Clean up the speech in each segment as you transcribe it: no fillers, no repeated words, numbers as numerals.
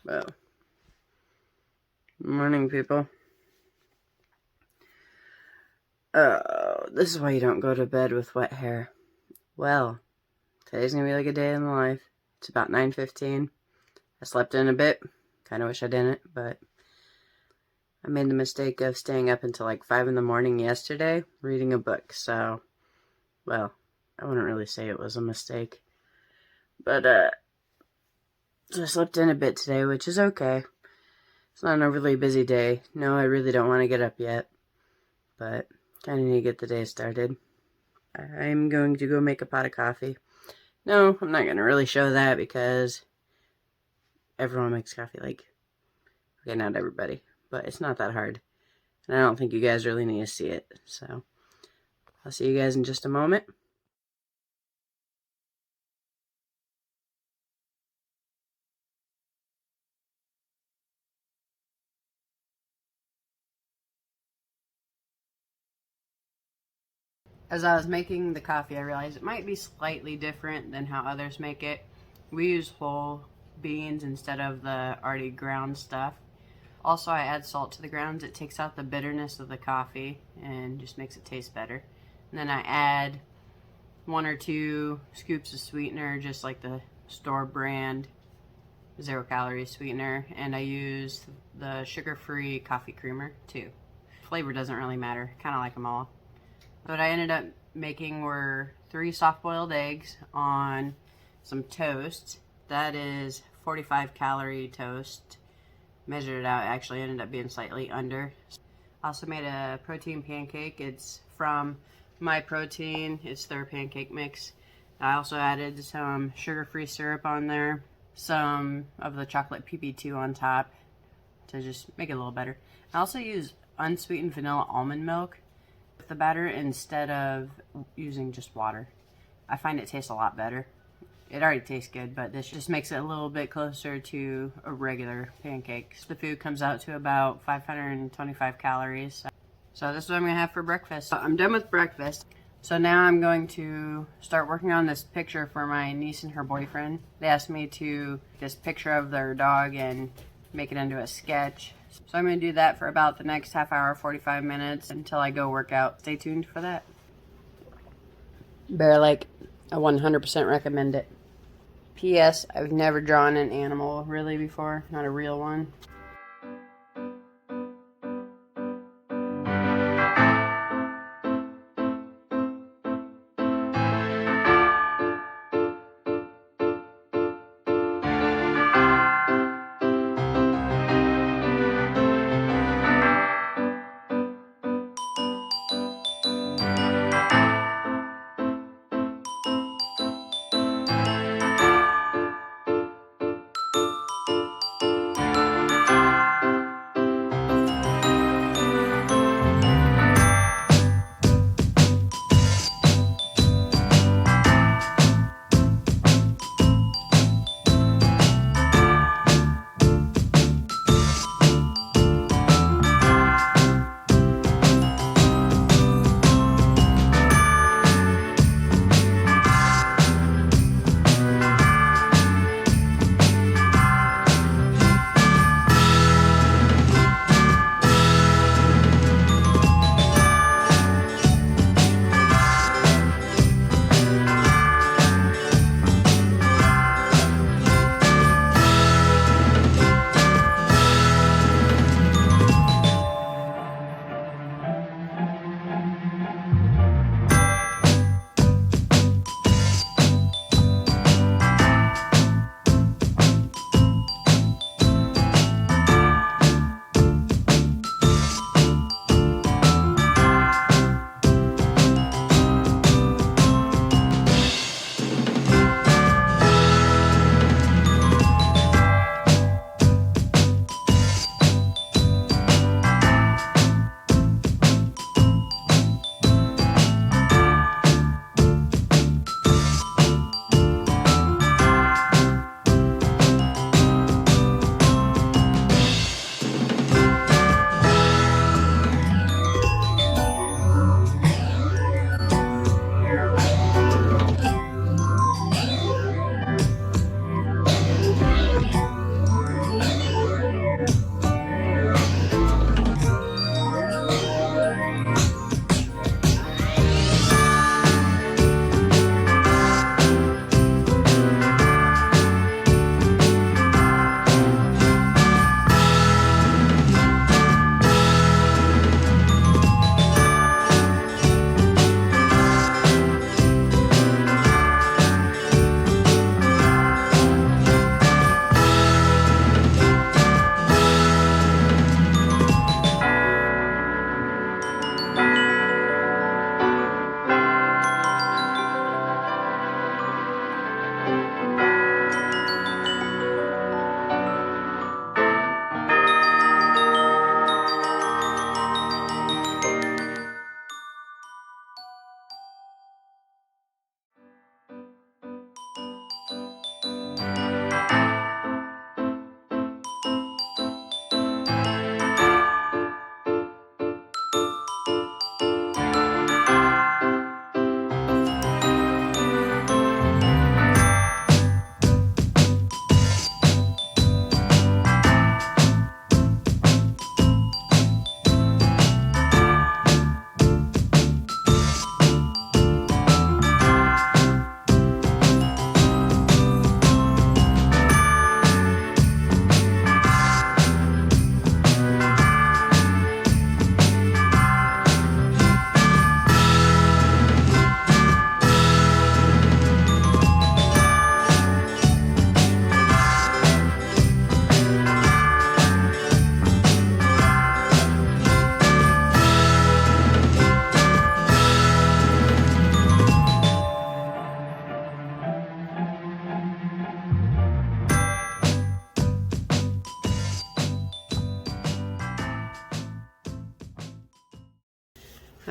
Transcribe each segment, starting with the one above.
Well, morning, people. Oh, this is why you don't go to bed with wet hair. Well, today's gonna be like a day in the life. It's about 9:15. I slept in a bit. Kind of wish I didn't, but I made the mistake of staying up until like 5 in the morning yesterday reading a book. So, well, I wouldn't really say it was a mistake. But, so I slept in a bit today, which is okay. It's not an overly busy day. No, I really don't want to get up yet. But kind of need to get the day started. I'm going to go make a pot of coffee. No, I'm not going to really show that because everyone makes coffee. Okay, not everybody, but it's not that hard. And I don't think you guys really need to see it. So I'll see you guys in just a moment. As I was making the coffee, I realized it might be slightly different than how others make it. We use whole beans instead of the already ground stuff. Also, I add salt to the grounds. It takes out the bitterness of the coffee and just makes it taste better. And then I add 1 or 2 scoops of sweetener, just like the store brand 0-calorie sweetener. And I use the sugar-free coffee creamer too. Flavor doesn't really matter. Kind of like them all. What I ended up making were 3 soft-boiled eggs on some toast. That is 45-calorie toast. Measured it out, it actually ended up being slightly under. Also made a protein pancake. It's from My Protein. It's their pancake mix. I also added some sugar-free syrup on there, some of the chocolate PP2 on top to just make it a little better. I also use unsweetened vanilla almond milk with the batter instead of using just water. I find it tastes a lot better. It already tastes good, but this just makes it a little bit closer to a regular pancake. The food comes out to about 525 calories. So this is what I'm gonna have for breakfast. I'm done with breakfast. So now I'm going to start working on this picture for my niece and her boyfriend. They asked me to this picture of their dog and make it into a sketch. So I'm gonna do that for about the next half hour, 45 minutes until I go work out. Stay tuned for that. Bear Lake, I 100% recommend it. P.S. I've never drawn an animal really before, not a real one.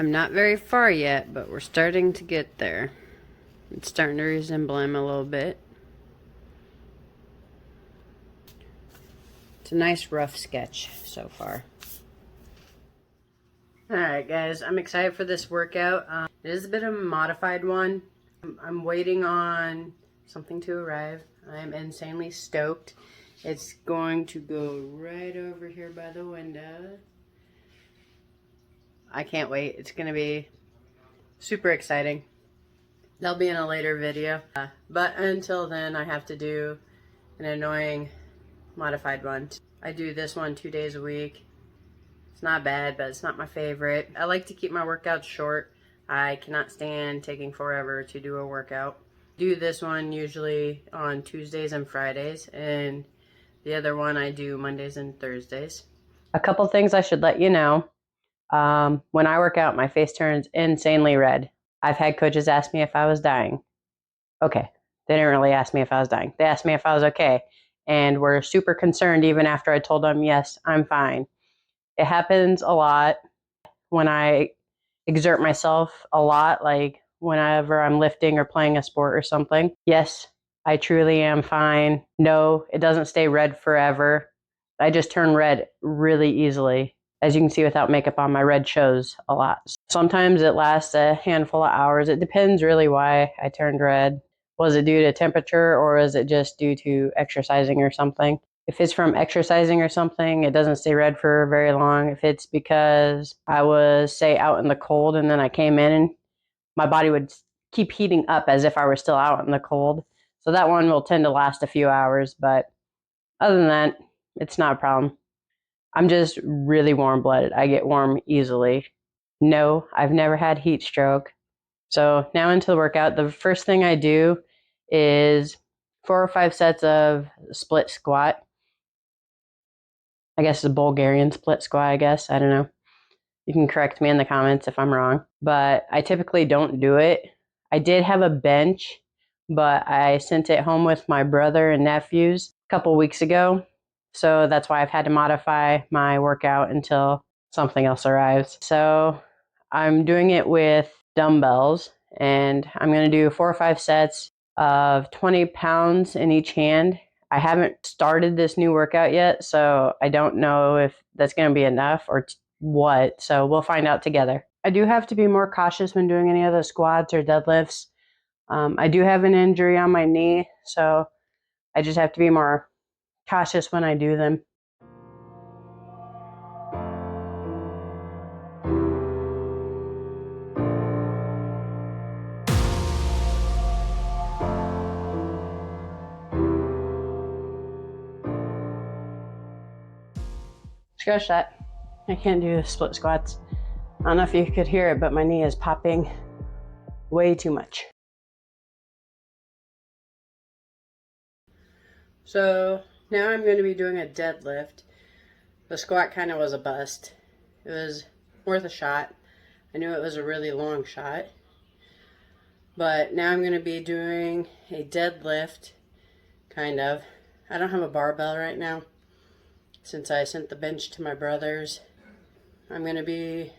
I'm not very far yet, but we're starting to get there. It's starting to resemble him a little bit. It's a nice rough sketch so far. Alright guys, I'm excited for this workout. It is a bit of a modified one. I'm waiting on something to arrive. I'm insanely stoked. It's going to go right over here by the window. I can't wait. It's going to be super exciting. That'll be in a later video. But until then, I have to do an annoying modified one. I do this one 2 days a week. It's not bad, but it's not my favorite. I like to keep my workouts short. I cannot stand taking forever to do a workout. Do this one usually on Tuesdays and Fridays, and the other one I do Mondays and Thursdays. A couple things I should let you know. When I work out, my face turns insanely red. I've had coaches ask me if I was dying. Okay, they didn't really ask me if I was dying. They asked me if I was okay, and were super concerned even after I told them, yes, I'm fine. It happens a lot when I exert myself a lot, like whenever I'm lifting or playing a sport or something. Yes, I truly am fine. No, it doesn't stay red forever. I just turn red really easily. As you can see without makeup on, my red shows a lot. Sometimes it lasts a handful of hours. It depends really why I turned red. Was it due to temperature or is it just due to exercising or something? If it's from exercising or something, it doesn't stay red for very long. If it's because I was, say, out in the cold and then I came in and my body would keep heating up as if I were still out in the cold. So that one will tend to last a few hours, but other than that, it's not a problem. I'm just really warm-blooded. I get warm easily. No, I've never had heat stroke. So now into the workout, the first thing I do is 4 or 5 sets of split squat. I guess it's a Bulgarian split squat, I guess. I don't know. You can correct me in the comments if I'm wrong. But I typically don't do it. I did have a bench, but I sent it home with my brother and nephews a couple weeks ago. So that's why I've had to modify my workout until something else arrives. So I'm doing it with dumbbells, and I'm going to do 4 or 5 sets of 20 pounds in each hand. I haven't started this new workout yet, so I don't know if that's going to be enough or what. So we'll find out together. I do have to be more cautious when doing any of the squats or deadlifts. I do have an injury on my knee, so I just have to be more cautious when I do them. Scratch that. I can't do split squats. I don't know if you could hear it, but my knee is popping way too much. So now I'm going to be doing a deadlift. The squat kind of was a bust. It was worth a shot. I knew it was a really long shot. But now I'm going to be doing a deadlift, kind of. I don't have a barbell right now since I sent the bench to my brother's. I'm going to be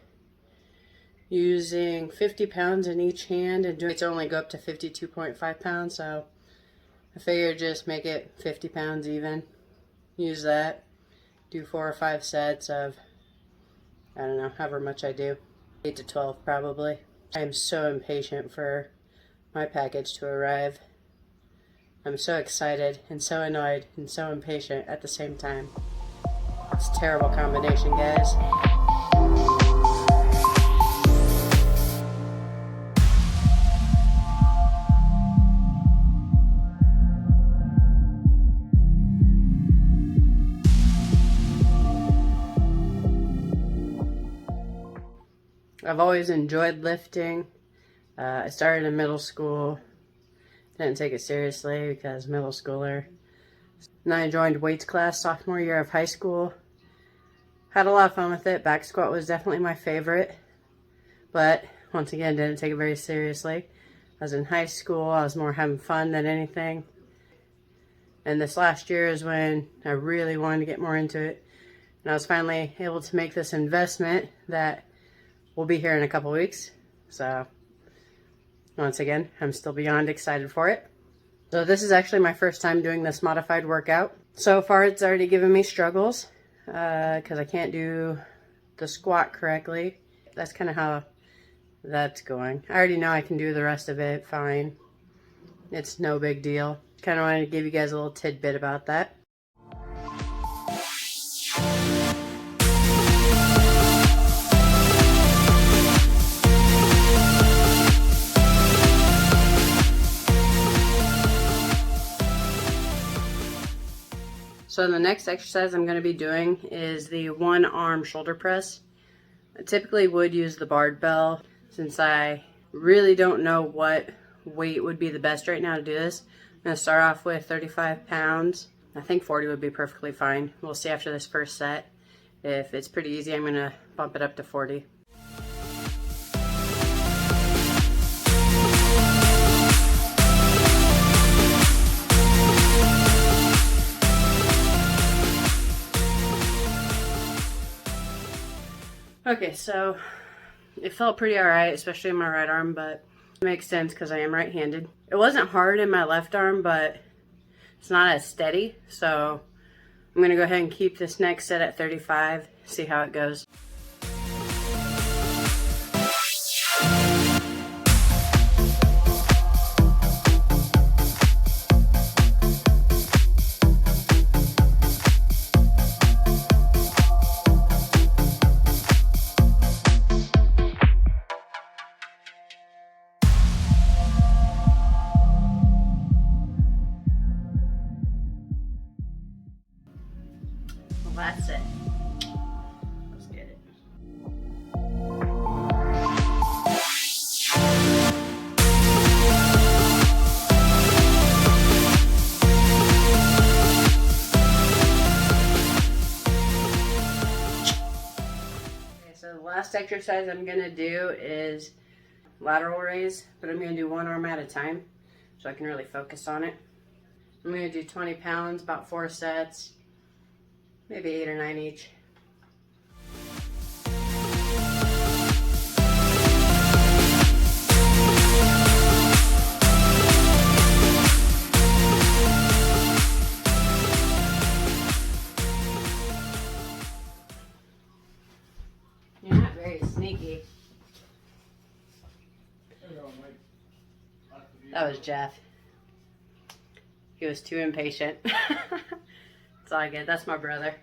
using 50 pounds in each hand and weights only go up to 52.5 pounds, so I figured just make it 50 pounds even. Use that. Do 4 or 5 sets of, I don't know, however much I do. 8 to 12 probably. I am so impatient for my package to arrive. I'm so excited and so annoyed and so impatient at the same time. It's a terrible combination, guys. I've always enjoyed lifting. I started in middle school. Didn't take it seriously because middle schooler. And I joined weights class sophomore year of high school. Had a lot of fun with it. Back squat was definitely my favorite. But once again, didn't take it very seriously. I was in high school. I was more having fun than anything. And this last year is when I really wanted to get more into it. And I was finally able to make this investment that will be here in a couple weeks. So once again, I'm still beyond excited for it. So this is actually my first time doing this modified workout. So far it's already given me struggles because I can't do the squat correctly. That's kind of how that's going. I already know I can do the rest of it fine. It's no big deal. Kind of wanted to give you guys a little tidbit about that. So the next exercise I'm going to be doing is the one arm shoulder press. I typically would use the barbell since I really don't know what weight would be the best right now to do this. I'm going to start off with 35 pounds. I think 40 would be perfectly fine. We'll see after this first set. If it's pretty easy, I'm going to bump it up to 40. Okay, so it felt pretty alright, especially in my right arm, but it makes sense because I am right-handed. It wasn't hard in my left arm, but it's not as steady, so I'm going to go ahead and keep this next set at 35, see how it goes. That's it. Let's get it. Okay, so the last exercise I'm going to do is lateral raise, but I'm going to do one arm at a time so I can really focus on it. I'm going to do 20 pounds, about 4 sets. Maybe 8 or 9 each. You're not very sneaky. That was Jeff. He was too impatient. It's all good. That's my brother.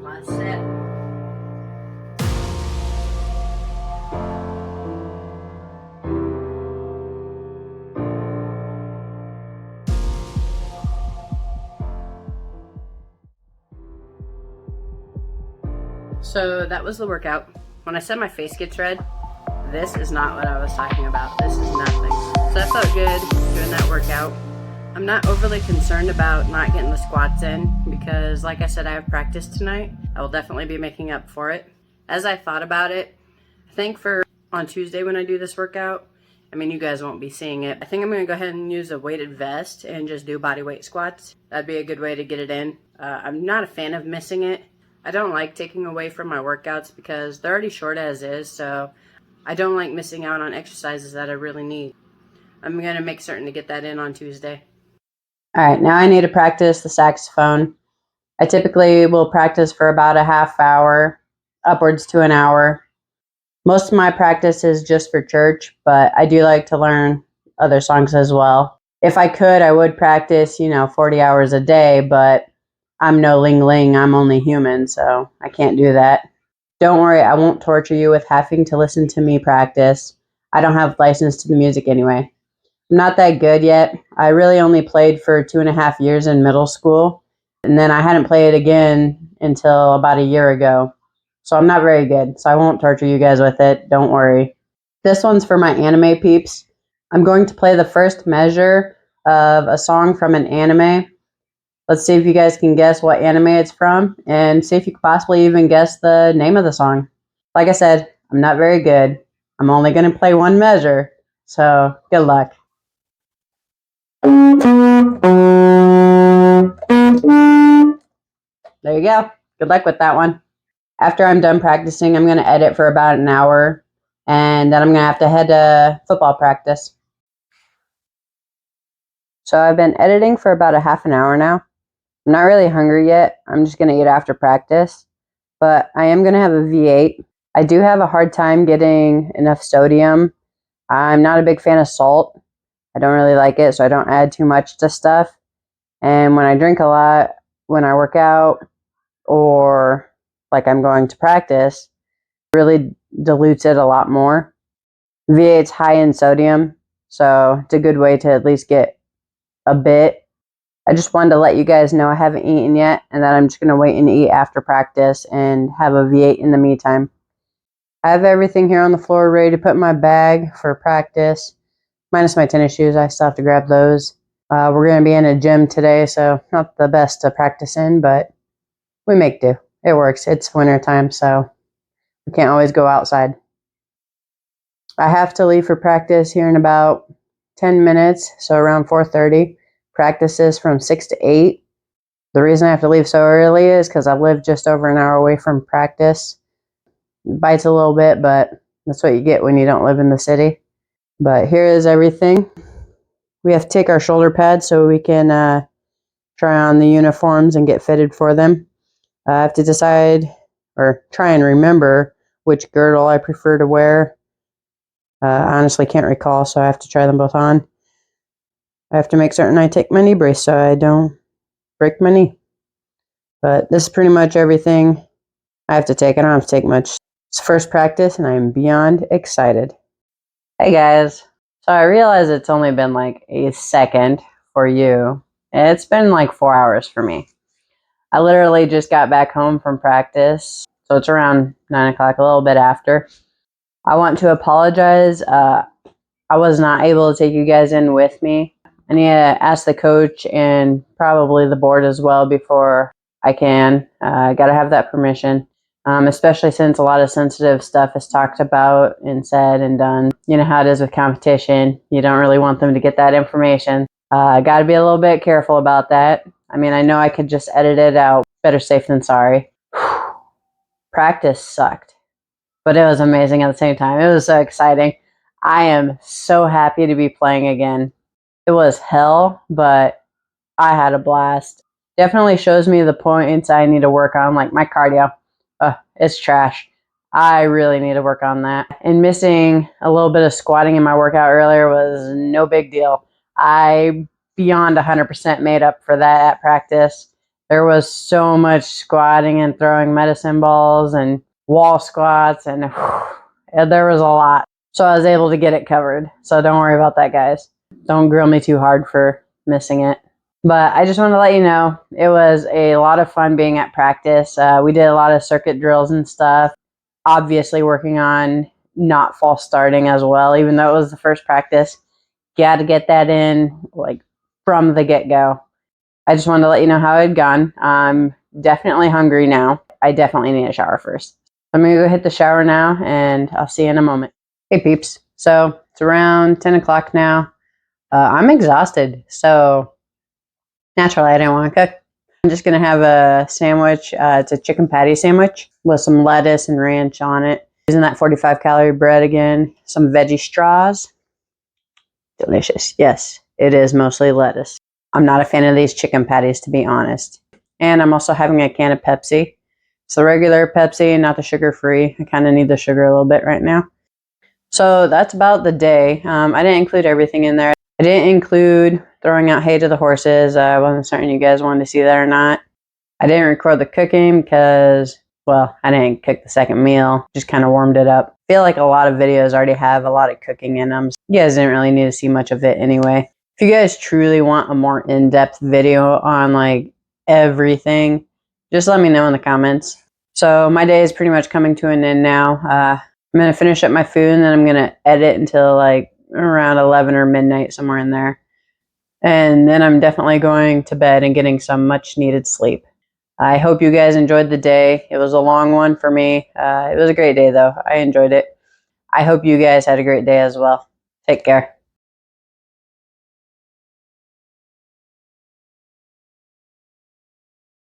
Last set. So that was the workout. When I said my face gets red, this is not what I was talking about. This is nothing. So that felt good doing that workout. I'm not overly concerned about not getting the squats in because, like I said, I have practice tonight. I will definitely be making up for it. As I thought about it, I think for on Tuesday when I do this workout, I mean, you guys won't be seeing it. I think I'm going to go ahead and use a weighted vest and just do body weight squats. That'd be a good way to get it in. I'm not a fan of missing it. I don't like taking away from my workouts because they're already short as is, so I don't like missing out on exercises that I really need. I'm going to make certain to get that in on Tuesday. All right, now I need to practice the saxophone. I typically will practice for about a half hour, upwards to an hour. Most of my practice is just for church, but I do like to learn other songs as well. If I could, I would practice, 40 hours a day, but I'm no Ling Ling. I'm only human, so I can't do that. Don't worry, I won't torture you with having to listen to me practice. I don't have license to the music anyway. I'm not that good yet. I really only played for 2.5 years in middle school, and then I hadn't played again until about a year ago. So I'm not very good, so I won't torture you guys with it. Don't worry. This one's for my anime peeps. I'm going to play the first measure of a song from an anime. Let's see if you guys can guess what anime it's from, and see if you could possibly even guess the name of the song. Like I said, I'm not very good. I'm only going to play one measure, so good luck. There you go. Good luck with that one. After I'm done practicing, I'm going to edit for about an hour, and then I'm going to have to head to football practice. So I've been editing for about a half an hour now. I'm not really hungry yet. I'm just going to eat after practice, but I am going to have a V8. I do have a hard time getting enough sodium. I'm not a big fan of salt. I don't really like it, so I don't add too much to stuff. And when I drink a lot, when I work out, or like I'm going to practice, it really dilutes it a lot more. V8's high in sodium, so it's a good way to at least get a bit. I just wanted to let you guys know I haven't eaten yet, and that I'm just going to wait and eat after practice and have a V8 in the meantime. I have everything here on the floor ready to put in my bag for practice, minus my tennis shoes. I still have to grab those. We're going to be in a gym today, so not the best to practice in, but we make do. It works. It's winter time, so we can't always go outside. I have to leave for practice here in about 10 minutes, so around 4:30. Practice is from 6 to 8. The reason I have to leave so early is because I live just over an hour away from practice. It bites a little bit, but that's what you get when you don't live in the city. But here is everything. We have to take our shoulder pads so we can try on the uniforms and get fitted for them. I have to decide or try and remember which girdle I prefer to wear. I honestly can't recall, so I have to try them both on. I have to make certain I take my knee brace so I don't break my knee. But this is pretty much everything I have to take. I don't have to take much. It's first practice, and I am beyond excited. Hey guys. So I realize it's only been like a second for you. It's been like 4 hours for me. I literally just got back home from practice, so it's around 9 o'clock, a little bit after. I want to apologize. I was not able to take you guys in with me. I need to ask the coach and probably the board as well before I can. I got to have that permission, especially since a lot of sensitive stuff is talked about and said and done. You know how it is with competition. You don't really want them to get that information. Got to be a little bit careful about that. I mean, I know I could just edit it out. Better safe than sorry. Practice sucked, but it was amazing at the same time. It was so exciting. I am so happy to be playing again. It was hell, but I had a blast. Definitely shows me the points I need to work on, like my cardio. It's trash. I really need to work on that. And missing a little bit of squatting in my workout earlier was no big deal. I beyond 100% made up for that at practice. There was so much squatting and throwing medicine balls and wall squats, and there was a lot. So I was able to get it covered. So don't worry about that, guys. Don't grill me too hard for missing it. But I just want to let you know, it was a lot of fun being at practice. We did a lot of circuit drills and stuff. Obviously working on not false starting as well, even though it was the first practice. Got to get that in like from the get-go. I just wanted to let you know how it had gone. I'm definitely hungry now. I definitely need a shower first. I'm going to go hit the shower now, and I'll see you in a moment. Hey, peeps. So it's around 10 o'clock now. I'm exhausted, so naturally I didn't want to cook. I'm just going to have a sandwich. It's a chicken patty sandwich with some lettuce and ranch on it. Using that 45-calorie bread again. Some veggie straws. Delicious. Yes, it is mostly lettuce. I'm not a fan of these chicken patties, to be honest. And I'm also having a can of Pepsi. It's the regular Pepsi, not the sugar-free. I kind of need the sugar a little bit right now. So that's about the day. I didn't include everything in there. I didn't include throwing out hay to the horses. I wasn't certain you guys wanted to see that or not. I didn't record the cooking because, well, I didn't cook the second meal. Just kind of warmed it up. I feel like a lot of videos already have a lot of cooking in them. So you guys didn't really need to see much of it anyway. If you guys truly want a more in-depth video on like everything, just let me know in the comments. So my day is pretty much coming to an end now. I'm going to finish up my food, and then I'm going to edit until like around 11 or midnight, somewhere in there. And then I'm definitely going to bed and getting some much needed sleep. I hope you guys enjoyed the day. It was a long one for me. It was a great day, though. I enjoyed it. I hope you guys had a great day as well. Take care.